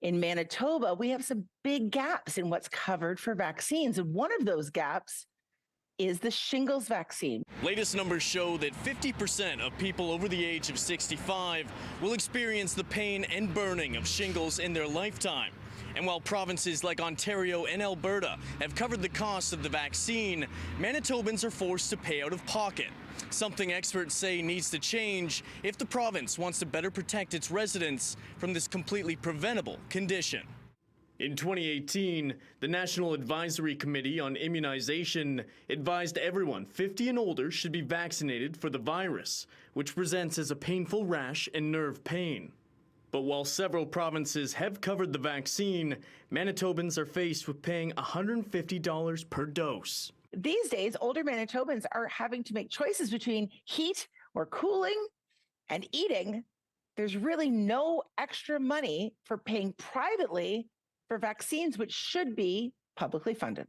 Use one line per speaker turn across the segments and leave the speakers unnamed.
In Manitoba, we have some big gaps in what's covered for vaccines. And one of those gaps is the shingles vaccine.
Latest numbers show that 50% of people over the age of 65 will experience the pain and burning of shingles in their lifetime. And while provinces like Ontario and Alberta have covered the cost of the vaccine, Manitobans are forced to pay out of pocket, something experts say needs to change if the province wants to better protect its residents from this completely preventable condition. In 2018, the National Advisory Committee on Immunization advised everyone 50 and older should be vaccinated for the virus, which presents as a painful rash and nerve pain. But while several provinces have covered the vaccine, Manitobans are faced with paying $150 per dose.
These days, older Manitobans are having to make choices between heat or cooling and eating. There's really no extra money for paying privately for vaccines, which should be publicly funded.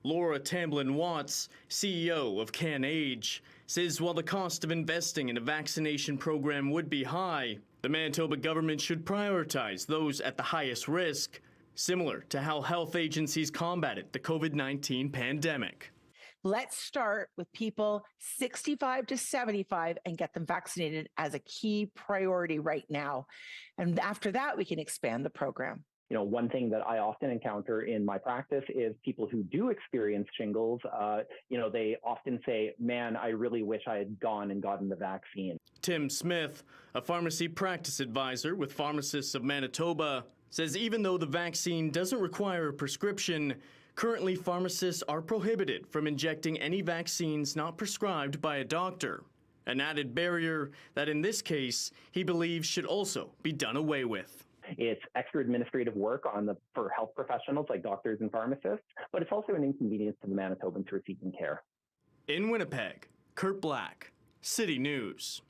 Laura Tamblin-Watts, CEO of CanAge, says while the cost of investing in a vaccination program would be high, the Manitoba government should prioritize those at the highest risk, similar to how health agencies combated the COVID-19 pandemic.
Let's start with people 65 to 75 and get them vaccinated as a key priority right now. And after that, we can expand the program.
One thing that I often encounter in my practice is people who do experience shingles. They often say, man, I really wish I had gone and gotten the vaccine.
Tim Smith, a pharmacy practice advisor with Pharmacists of Manitoba, says even though the vaccine doesn't require a prescription, currently pharmacists are prohibited from injecting any vaccines not prescribed by a doctor. An added barrier that in this case, he believes should also be done away with.
It's extra administrative work for health professionals like doctors and pharmacists, but it's also an inconvenience to the Manitobans who are seeking care.
In Winnipeg, Kurt Black, City News.